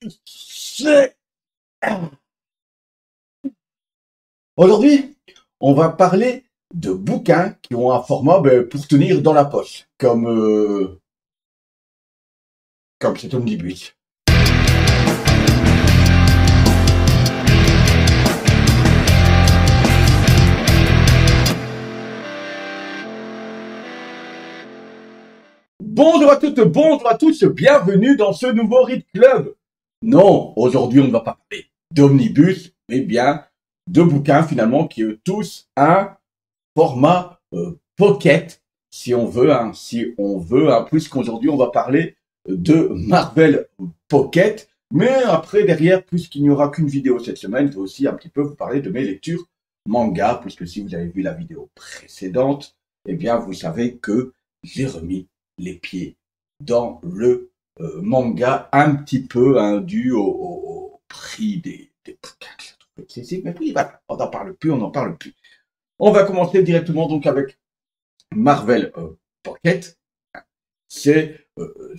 C'est- Aujourd'hui, on va parler de bouquins qui ont un format pour tenir dans la poche, comme cet omnibus. Bonjour à toutes, bonjour à tous, bienvenue dans ce nouveau Read Club. Non, aujourd'hui on ne va pas parler d'omnibus, mais bien de bouquins finalement qui ont tous un format pocket, si on veut, puisqu'aujourd'hui on va parler de Marvel Pocket. Mais après, derrière, puisqu'il n'y aura qu'une vidéo cette semaine, je vais aussi un petit peu vous parler de mes lectures manga, puisque si vous avez vu la vidéo précédente, eh bien, vous savez que j'ai remis les pieds dans le manga un petit peu dû au prix des bouquins que je trouve excessif. Mais puis voilà, on n'en parle plus, on n'en parle plus. On va commencer directement donc avec Marvel Pocket. C'est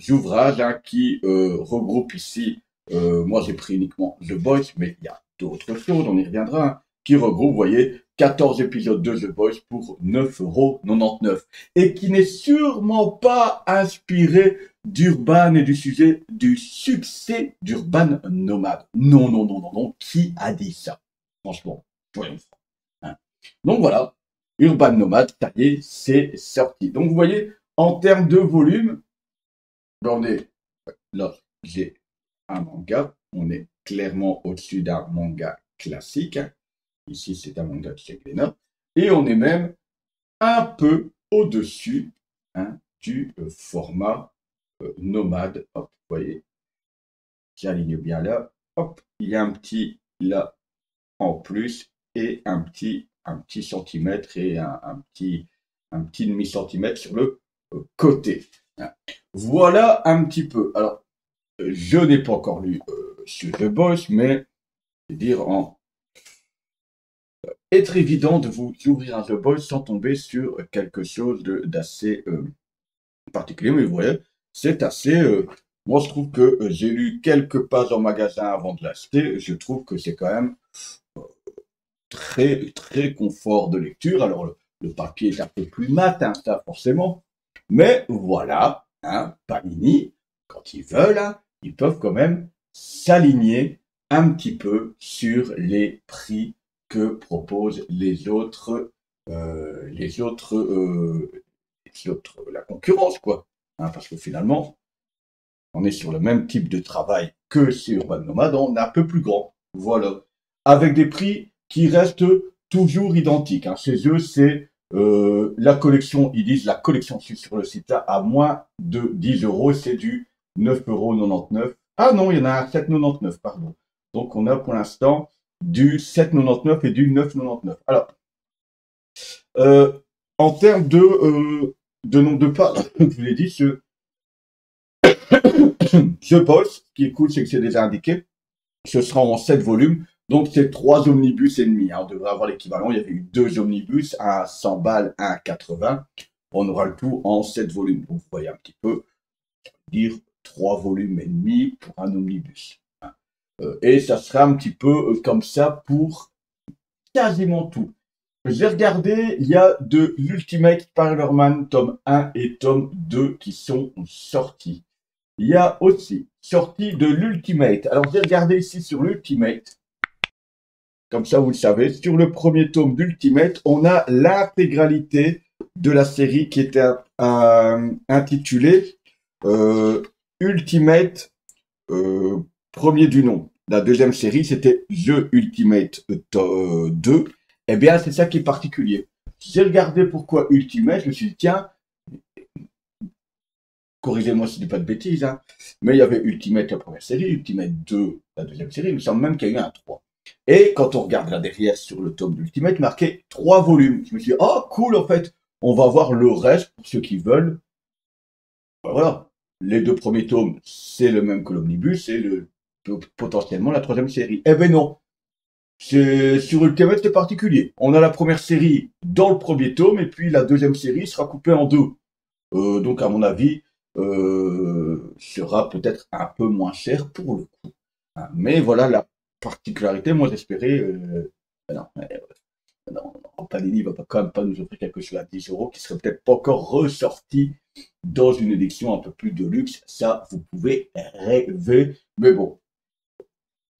ouvrages qui regroupent ici, moi j'ai pris uniquement The Boys, mais il y a d'autres choses, on y reviendra, qui regroupent, vous voyez, 14 épisodes de The Boys pour 9,99 € et qui n'est sûrement pas inspiré d'Urban et du succès d'Urban Nomade. Non, non, non, non, non, qui a dit ça? Franchement, voyons francs. Hein. Donc voilà, Urban Nomade, ça y est, c'est sorti. Donc vous voyez, en termes de volume, là, j'ai un manga, on est clairement au-dessus d'un manga classique. Ici, c'est un manga de chez Glénat. Et on est même un peu au-dessus du format nomade. Hop, vous voyez, j'aligne bien là. Hop, il y a un petit là en plus et un petit centimètre et un petit demi-centimètre sur le côté. Voilà un petit peu. Alors, je n'ai pas encore lu sur The Boys, mais je veux dire, être évident de vous ouvrir un The Boys sans tomber sur quelque chose d'assez particulier. Mais vous voyez, c'est assez. Moi, je trouve que j'ai lu quelques pages en magasin avant de l'acheter. Je trouve que c'est quand même très, très confort de lecture. Alors, le papier est un peu plus mat, ça forcément. Mais voilà, Panini, quand ils veulent, ils peuvent quand même s'aligner un petit peu sur les prix que proposent la concurrence, quoi. Parce que finalement, on est sur le même type de travail que sur Urban Nomad, on est un peu plus grand. Voilà. Avec des prix qui restent toujours identiques. Chez eux, c'est la collection, ils disent la collection sur le site là, à moins de 10 €, c'est du 9,99 €. Ah non, il y en a un 7,99 €, pardon. Donc on a pour l'instant du 7,99 € et du 9,99 €. Alors, en termes de nombre de pages, je vous l'ai dit, The Boys, ce qui est cool, c'est que c'est déjà indiqué. Ce sera en 7 volumes. Donc, c'est 3 omnibus et demi. On devrait avoir l'équivalent. Il y avait eu 2 omnibus, un à 100 balles, un à 80. On aura le tout en 7 volumes. Donc, vous voyez un petit peu, dire 3 volumes et demi pour un omnibus. Et ça sera un petit peu comme ça pour quasiment tout. J'ai regardé, il y a de l'Ultimate Spider-Man tome 1 et tome 2 qui sont sortis. Il y a aussi sorti de l'Ultimate. Alors, j'ai regardé ici sur l'Ultimate. Comme ça, vous le savez. Sur le premier tome d'Ultimate, on a l'intégralité de la série qui était intitulée Ultimate premier du nom. La deuxième série, c'était The Ultimate 2. Eh bien, c'est ça qui est particulier. J'ai regardé pourquoi Ultimate, je me suis dit, tiens, corrigez-moi si je dis pas de bêtises, mais il y avait Ultimate la première série, Ultimate 2 la deuxième série, il me semble même qu'il y a eu un 3. Et quand on regarde là derrière sur le tome d'Ultimate, marqué 3 volumes. Je me suis dit, oh cool, en fait, on va voir le reste pour ceux qui veulent. Voilà, les 2 premiers tomes, c'est le même que l'Omnibus, et potentiellement la troisième série. Eh ben non, sur Ultimate, c'est particulier. On a la première série dans le premier tome, et puis la deuxième série sera coupée en 2. Donc, à mon avis, sera peut-être un peu moins cher pour le coup. Hein. Mais voilà la particularité, moi j'espérais, non, non, non, Panini va pas, quand même pas nous offrir quelque chose à 10 euros qui serait peut-être pas encore ressorti dans une édition un peu plus de luxe. Ça, vous pouvez rêver. Mais bon,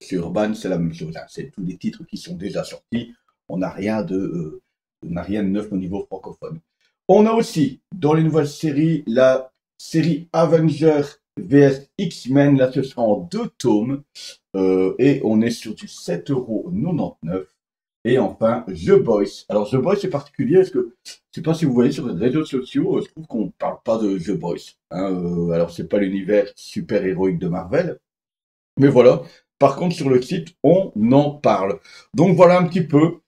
sur Urban, c'est la même chose. Hein. C'est tous les titres qui sont déjà sortis. On n'a rien on n'a rien de neuf au niveau francophone. On a aussi, dans les nouvelles séries, la série Avenger vs X-Men. Là, ce sera en 2 tomes. Et on est sur du 7,99 €. Et enfin, The Boys. Alors, The Boys, c'est particulier parce que, je sais pas si vous voyez sur les réseaux sociaux, je trouve qu'on parle pas de The Boys. Hein, alors, c'est pas l'univers super-héroïque de Marvel. Mais voilà. Par contre, sur le site, on en parle. Donc, voilà un petit peu.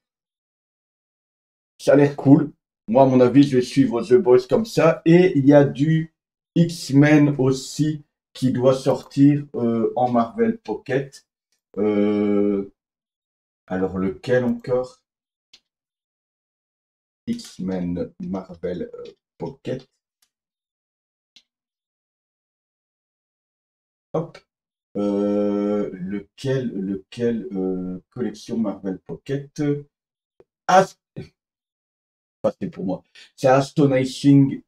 Ça a l'air cool. Moi, à mon avis, je vais suivre The Boys comme ça. Et il y a du X-Men aussi qui doit sortir en Marvel Pocket. Euh, alors, lequel encore? X-Men Marvel Pocket. Hop. Collection Marvel Pocket. Ast- Pas c'est pour moi. C'est Astonishing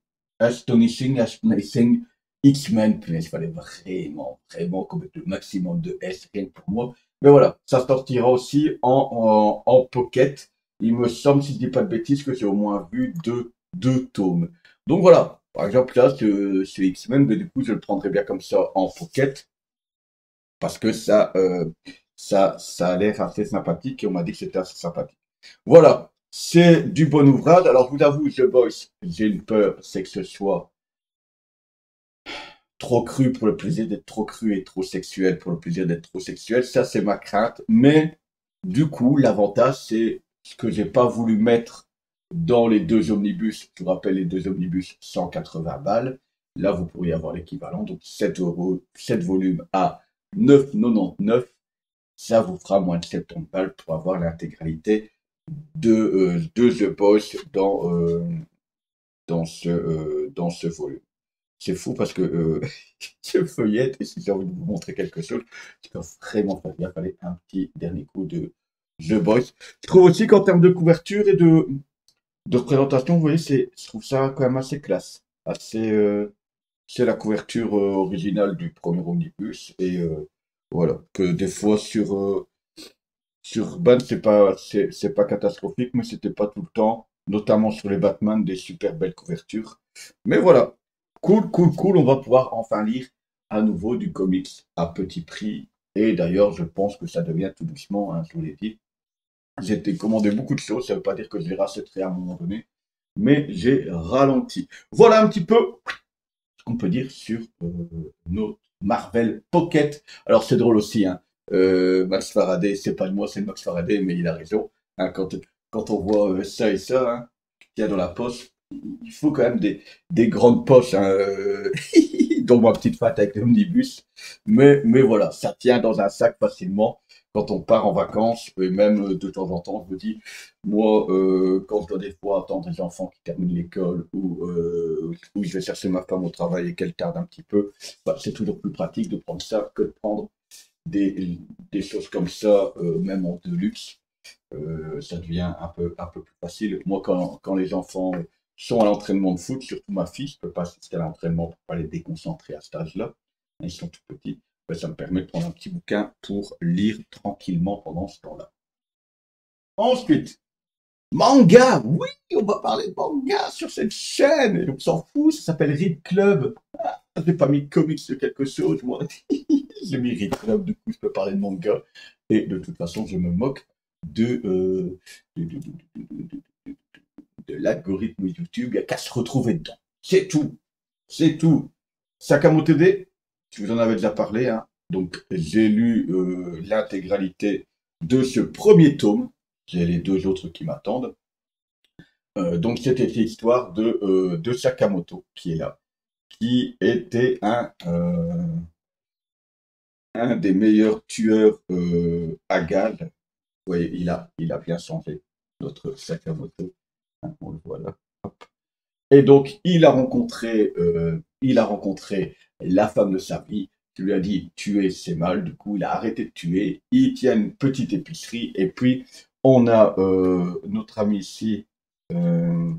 X-Men. Il fallait vraiment, vraiment commettre le maximum de S rien que pour moi. Mais voilà, ça sortira aussi en Pocket. Il me semble, si je dis pas de bêtises, que j'ai au moins vu deux tomes. Donc voilà, par exemple là, ce X-Men, mais du coup, je le prendrais bien comme ça en Pocket parce que ça a l'air assez sympathique et on m'a dit que c'était assez sympathique. Voilà, c'est du bon ouvrage. Alors, je vous avoue, The Boys, j'ai une peur, c'est que ce soit trop cru pour le plaisir d'être trop cru et trop sexuel pour le plaisir d'être trop sexuel. Ça, c'est ma crainte. Mais du coup, l'avantage, c'est ce que j'ai pas voulu mettre dans les 2 omnibus. Je vous rappelle, les 2 omnibus, 180 balles. Là, vous pourriez avoir l'équivalent. Donc, 7 euros, 7 volumes à 9,99. Ça vous fera moins de 70 balles pour avoir l'intégralité de The Boys dans ce volume. C'est fou parce que je feuillette et si j'ai envie de vous montrer quelque chose, je dois vraiment faire gaffe. Allez, un petit dernier coup de The Boys. Je trouve aussi qu'en termes de couverture et de représentation, vous voyez, je trouve ça quand même assez classe. C'est la couverture originale du premier omnibus et voilà. Que des fois sur Urban, c'est pas catastrophique, mais c'était pas tout le temps, notamment sur les Batman, des super belles couvertures. Mais voilà, cool, cool, cool, on va pouvoir enfin lire à nouveau du comics à petit prix. Et d'ailleurs, je pense que ça devient tout doucement, hein, je vous l'ai dit. J'ai été commandé beaucoup de choses, ça ne veut pas dire que je les rachèterai à un moment donné, mais j'ai ralenti. Voilà un petit peu ce qu'on peut dire sur nos Marvel Pocket. Alors c'est drôle aussi, hein. Max Faraday, c'est pas de moi, c'est de Max Faraday, mais il a raison. Hein, quand on voit ça et ça, hein, qu'il y a dans la poche, il faut quand même des grandes poches, hein, dont ma petite fête avec l'omnibus. Mais voilà, ça tient dans un sac facilement quand on part en vacances, et même de temps en temps, je me dis, moi, quand je dois des fois attendre les enfants qui terminent l'école ou je vais chercher ma femme au travail et qu'elle tarde un petit peu, bah, c'est toujours plus pratique de prendre ça que de prendre des, des choses comme ça, même en de luxe. Ça devient un peu plus facile. Moi, quand les enfants sont à l'entraînement de foot, surtout ma fille, je ne peux pas assister à l'entraînement pour pas les déconcentrer à cet âge-là. Ils sont tout petits. Ben, ça me permet de prendre un petit bouquin pour lire tranquillement pendant ce temps-là. Ensuite, manga, oui, on va parler de manga sur cette chaîne. Et on s'en fout, ça s'appelle Read Club. Ah, j'ai pas mis comics de quelque chose, moi. J'ai mis Read Club, du coup, je peux parler de manga. Et de toute façon, je me moque de, euh, de, de, de, de l'algorithme YouTube. Il n'y a qu'à se retrouver dedans. C'est tout. C'est tout. Sakamoto D, je vous en avais déjà parlé. Hein. Donc, j'ai lu l'intégralité de ce premier tome. J'ai les 2 autres qui m'attendent. Donc c'était l'histoire de Sakamoto qui est là, qui était un des meilleurs tueurs à gages. Vous voyez, il a bien changé, notre Sakamoto. Hein, on le voit là. Et donc il a rencontré la femme de sa vie, qui lui a dit tuer c'est mal, du coup il a arrêté de tuer, il tient une petite épicerie, et puis on a notre ami ici euh,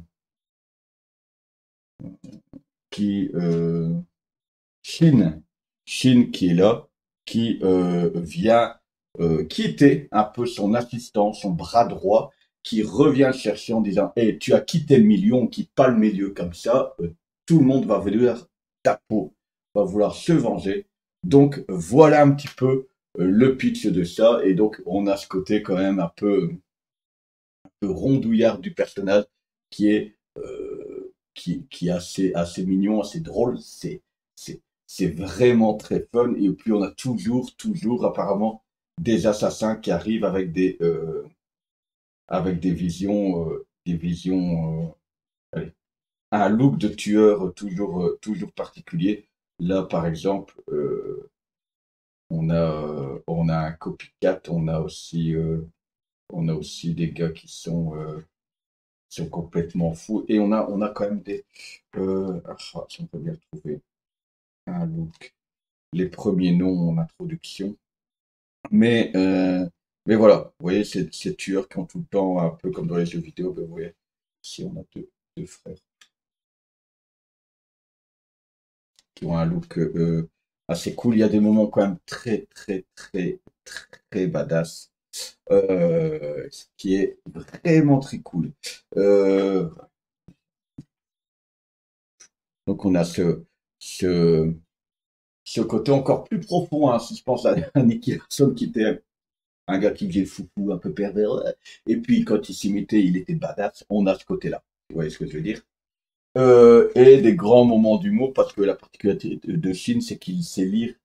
qui Shin, Shin qui est là, qui vient quitter un peu son assistant, son bras droit, qui revient le chercher en disant hey, tu as quitté le milieu, on quitte pas le milieu comme ça, tout le monde va vouloir ta peau, va vouloir se venger. Donc voilà un petit peu le pitch de ça, et donc on a ce côté quand même un peu rondouillard du personnage qui est qui est assez mignon, assez drôle. C'est vraiment très fun. Et puis on a toujours apparemment des assassins qui arrivent avec des visions, allez, un look de tueur toujours particulier. Là, par exemple, on a un copycat, on a aussi des gars qui sont complètement fous. Et on a quand même si on peut bien trouver un look, les premiers noms en introduction. Mais, euh, mais voilà, vous voyez, ces tueurs qui ont tout le temps, un peu comme dans les jeux vidéo, ben, vous voyez, si on a deux frères qui ont un look assez cool, il y a des moments quand même très badass, ce qui est vraiment très cool. Euh, donc on a ce, ce côté encore plus profond, hein, si je pense à Nicky Larson qui était un gars qui faisait le foufou, un peu pervers, et puis quand il s'imitait, il était badass, on a ce côté-là. Vous voyez ce que je veux dire? Et des grands moments d'humour, parce que la particularité de Shin, c'est qu'il sait lire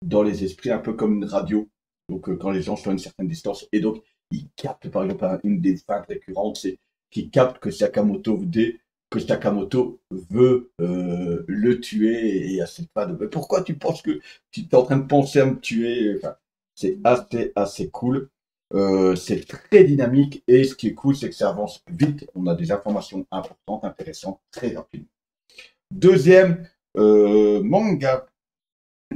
dans les esprits un peu comme une radio. Donc quand les gens sont à une certaine distance, et donc il capte par exemple une des feintes récurrentes, c'est qu'il capte que Sakamoto veut le tuer, et à cette fin de mais pourquoi tu penses que tu es en train de penser à me tuer? Enfin, c'est assez cool. C'est très dynamique, et ce qui est cool, c'est que ça avance vite. On a des informations importantes, intéressantes, très rapidement. Deuxième manga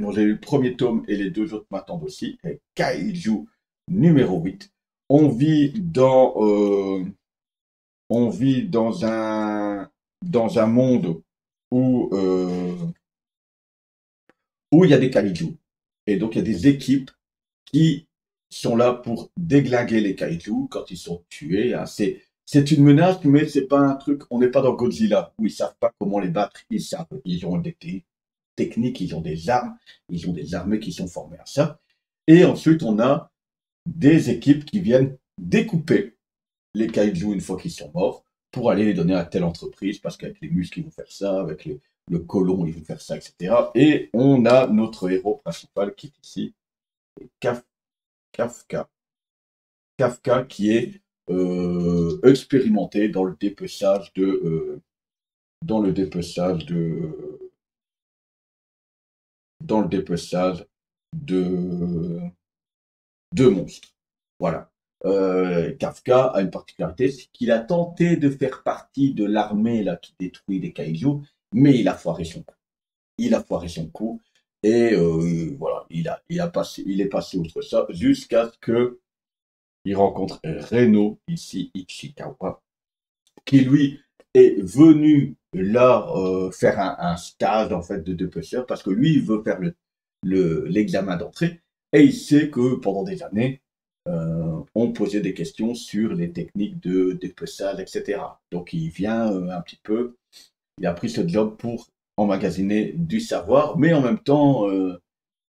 dont j'ai eu le premier tome et les deux autres m'attendent aussi, est Kaiju numéro 8. On vit dans, euh, on vit dans un monde où, euh, où il y a des kaiju. Et donc, il y a des équipes qui sont là pour déglinguer les kaijus quand ils sont tués, hein. C'est une menace, mais c'est pas un truc. On n'est pas dans Godzilla où ils savent pas comment les battre. Ils savent. Ils ont des techniques, ils ont des armes, ils ont des armées qui sont formées à ça. Et ensuite, on a des équipes qui viennent découper les kaijus une fois qu'ils sont morts pour aller les donner à telle entreprise parce qu'avec les muscles, ils vont faire ça, avec le colon, ils vont faire ça, etc. Et on a notre héros principal qui est ici, Kafka. Kafka qui est expérimenté dans le dépeçage dans le dépeçage de, de monstres. Voilà. Kafka a une particularité, c'est qu'il a tenté de faire partie de l'armée là qui détruit les kaijus, mais il a foiré son coup. Il a foiré son coup, et voilà, il est passé outre ça jusqu'à ce que il rencontre Reno ici Ichikawa, qui lui est venu là faire un stage en fait de dépeceur parce que lui il veut faire l'examen d'entrée, et il sait que pendant des années on posait des questions sur les techniques de dépeçage, etc. Donc il vient un petit peu, il a pris ce job pour emmagasiner du savoir, mais en même temps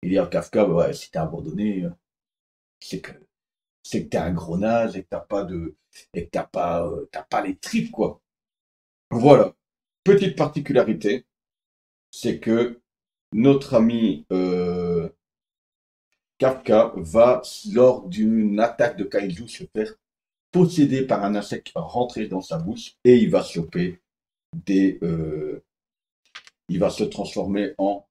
il dit à Kafka ouais, si t'es abandonné, c'est que t'es un gros naze et que t'as pas les tripes quoi. Voilà. Petite particularité, c'est que notre ami Kafka va, lors d'une attaque de kaiju, se faire posséder par un insecte qui va rentrer dans sa bouche, et il va choper il va se transformer en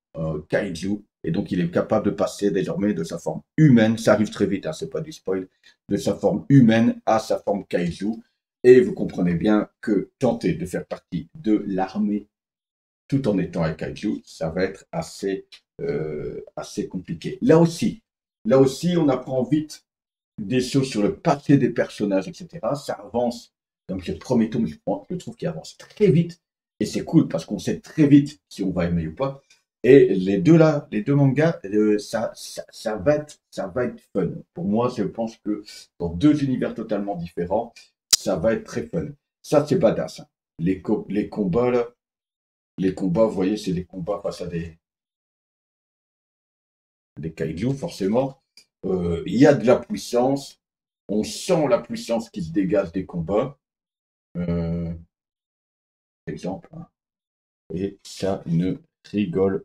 kaiju, et donc il est capable de passer désormais de sa forme humaine, ça arrive très vite, hein, c'est pas du spoil, de sa forme humaine à sa forme kaiju, et vous comprenez bien que tenter de faire partie de l'armée tout en étant un kaiju, ça va être assez compliqué. Là aussi, on apprend vite des choses sur le passé des personnages, etc. Ça avance. Donc le premier tome, je trouve qu'il avance très vite. Et c'est cool parce qu'on sait très vite si on va aimer ou pas. Et les deux là, les deux mangas, ça va être fun. Pour moi, je pense que dans deux univers totalement différents, ça va être très fun. Ça, c'est badass, hein. Les combats là, vous voyez, c'est des combats face à des kaiju, forcément. Il y a de la puissance. On sent la puissance qui se dégage des combats. Euh, Exemple, hein. Et ça ne rigole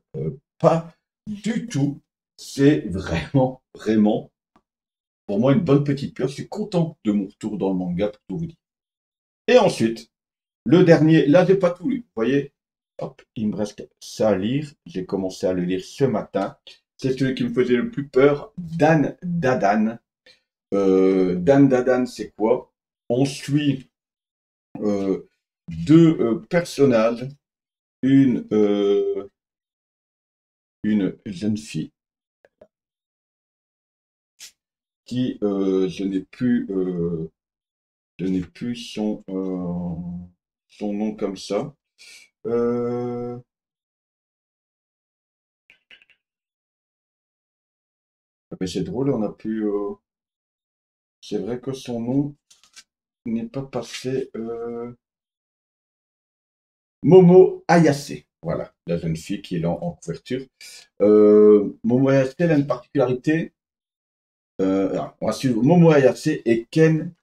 pas du tout. C'est vraiment, vraiment, pour moi, une bonne petite peur. Je suis content de mon retour dans le manga, pour tout vous dire. Et ensuite, le dernier, là, j'ai pas tout lu. Vous voyez, hop, il me reste ça à lire. J'ai commencé à le lire ce matin. C'est celui qui me faisait le plus peur, Dan Dadan. Dan Dadan, c'est quoi? On suit euh, deux personnages, une, euh, une jeune fille qui, je n'ai plus son nom comme ça. Euh, mais c'est drôle, on a pu. C'est vrai que son nom n'est pas passé. Momo Ayase. Voilà, la jeune fille qui est là en couverture. Momo Ayase, elle a une particularité. Alors, on va suivre Momo Ayase et Ken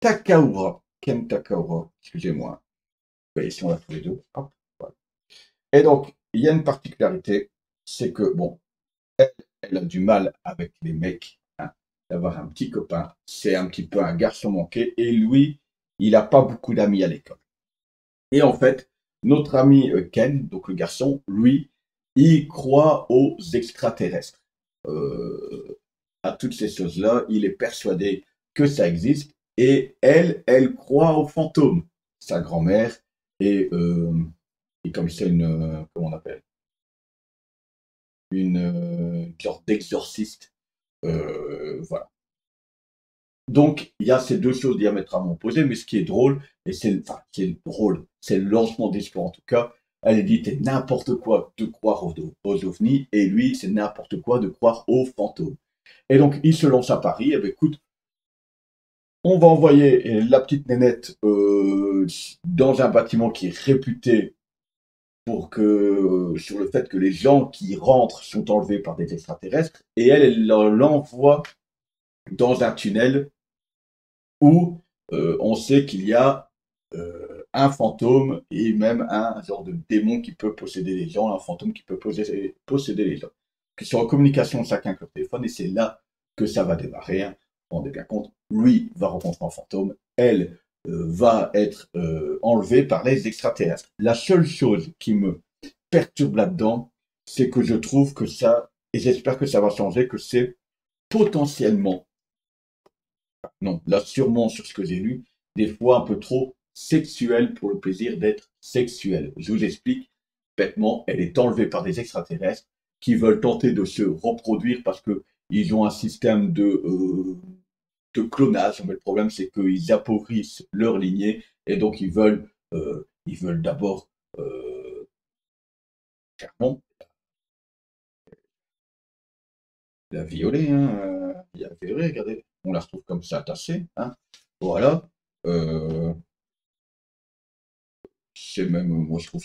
Takaura. Ken Takaura, excusez-moi. Oui, ici on l'a tous les deux. Hop, voilà. Et donc, il y a une particularité, c'est que, bon, elle a du mal avec les mecs, hein, d'avoir un petit copain. C'est un petit peu un garçon manqué. Et lui, il n'a pas beaucoup d'amis à l'école. Et en fait, notre ami Ken, donc le garçon, lui, il croit aux extraterrestres. À toutes ces choses-là, il est persuadé que ça existe. Et elle croit aux fantômes. Sa grand-mère et comme c'est comment on appelle, une sorte d'exorciste. Voilà. Donc, il y a ces deux choses diamétralement opposées, mais ce qui est drôle, et c'est drôle, c'est le lancement d'espoir en tout cas. Elle dit, c'est n'importe quoi de croire aux ovnis, et lui, c'est n'importe quoi de croire aux fantômes. Et donc, il se lance à Paris. Eh bien, écoute, on va envoyer la petite nénette dans un bâtiment qui est réputé sur le fait que les gens qui rentrent sont enlevés par des extraterrestres, et elle l'envoie dans un tunnel où on sait qu'il y a un fantôme et même un genre de démon qui peut posséder les gens, un fantôme qui peut posséder les gens, qui sont en communication chacun avec leur téléphone, et c'est là que ça va démarrer, hein. On est bien compte, lui va rencontrer un fantôme, elle va être enlevée par les extraterrestres. La seule chose qui me perturbe là-dedans, c'est que je trouve que ça, et j'espère que ça va changer, que c'est potentiellement, non, là sûrement sur ce que j'ai lu, des fois un peu trop sexuel pour le plaisir d'être sexuel. Je vous explique bêtement, elle est enlevée par des extraterrestres qui veulent tenter de se reproduire parce que ils ont un système de clonage. Mais le problème, c'est qu'ils appauvrissent leur lignée et donc ils veulent d'abord clairement la violer, hein. Il y a violer, regardez, on la retrouve comme ça attachée, hein. Voilà. Euh, C'est même, moi je trouve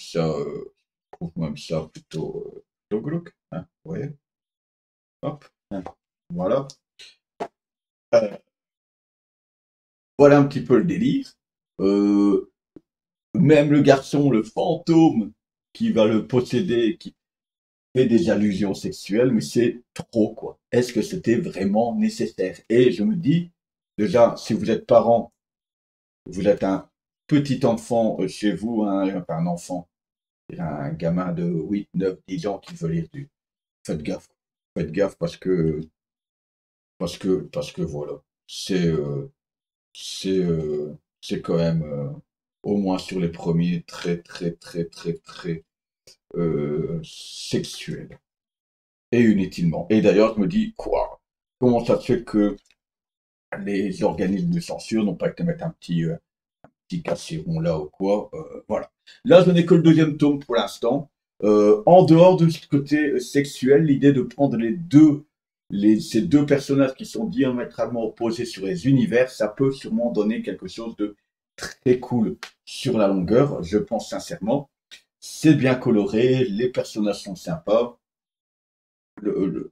même ça plutôt glauque, hein, vous voyez, hop, hein, voilà. Euh, voilà un petit peu le délire. Euh, Même le garçon, le fantôme qui va le posséder, qui fait des allusions sexuelles, mais c'est trop, quoi. Est-ce que c'était vraiment nécessaire? Et je me dis, déjà, si vous êtes parent, vous êtes un petit enfant chez vous, hein, enfin, un enfant, un gamin de 8, 9, 10 ans qui veut lire du. Faites gaffe. Faites gaffe parce que parce que voilà, c'est c'est c'est quand même au moins sur les premiers très sexuel et inutilement. Et d'ailleurs, je me dis quoi? Comment ça se fait que les organismes de censure n'ont pas été mettre un petit casseron là ou quoi? Voilà. Là, je n'ai que le deuxième tome pour l'instant. En dehors de ce côté sexuel, l'idée de prendre ces deux personnages qui sont diamétralement opposés sur les univers, ça peut sûrement donner quelque chose de très cool sur la longueur, je pense sincèrement. C'est bien coloré, les personnages sont sympas, le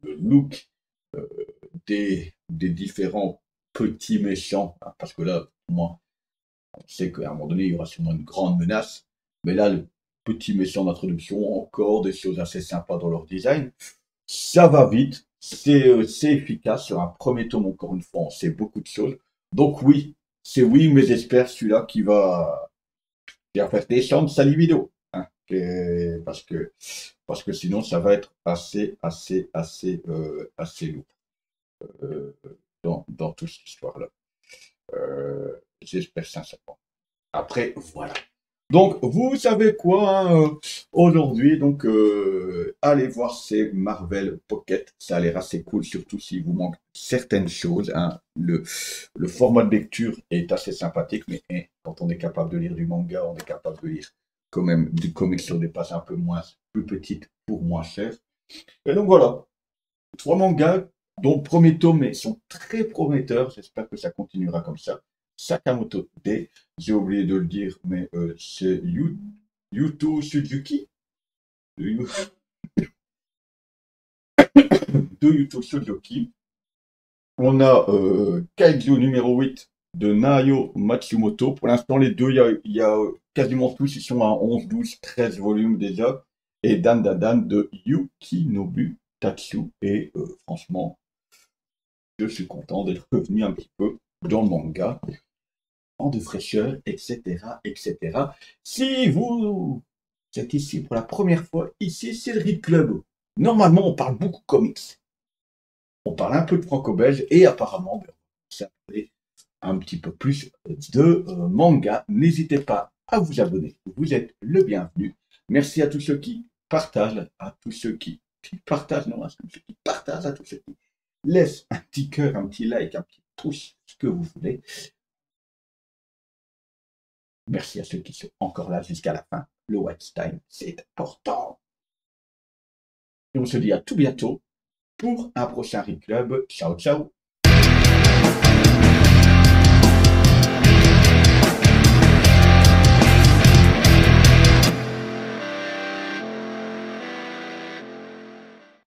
look euh, des différents petits méchants, hein, parce que là, pour moi, on sait qu'à un moment donné, il y aura sûrement une grande menace, mais là, le petit méchant d'introduction, encore des choses assez sympas dans leur design. Ça va vite, c'est efficace. Sur un premier tome, encore une fois, on sait beaucoup de choses. Donc oui, c'est oui, mais j'espère celui-là qui va faire descendre sa libido. Hein, parce que sinon, ça va être assez lourd euh, dans toute cette histoire-là. J'espère sincèrement. Après, voilà. Donc, vous savez quoi, hein, aujourd'hui, donc, allez voir ces Marvel Pocket. Ça a l'air assez cool, surtout s'il vous manque certaines choses. Hein. Le format de lecture est assez sympathique, mais quand on est capable de lire du manga, on est capable de lire quand même du comics sur des pages un peu moins, plus petites pour moins cher. Et donc voilà, trois mangas dont le premier tome sont très prometteurs. J'espère que ça continuera comme ça. Sakamoto D, j'ai oublié de le dire, mais c'est Yuto Suzuki de Yuto Suzuki. On a Kaiju numéro 8 de Naoya Matsumoto. Pour l'instant, les deux, il y a quasiment tous, ils sont à 11, 12, 13 volumes déjà. Et Dan Dan de Yukinobu Tatsu. Et franchement, je suis content d'être revenu un petit peu dans le manga, en de fraîcheur, etc., etc. Si vous êtes ici pour la première fois, ici c'est le Read Club. Normalement, on parle beaucoup comics. On parle un peu de franco-belge et apparemment, ça fait un petit peu plus de manga. N'hésitez pas à vous abonner. Vous êtes le bienvenu. Merci à tous ceux qui partagent, à tous ceux qui partagent, non, à tous ceux qui partagent, à tous ceux qui laissent un petit cœur, un petit like, un petit pouce, ce que vous voulez. Merci à ceux qui sont encore là jusqu'à la fin. Le watch time, c'est important. Et on se dit à tout bientôt pour un prochain Read Club. Ciao, ciao.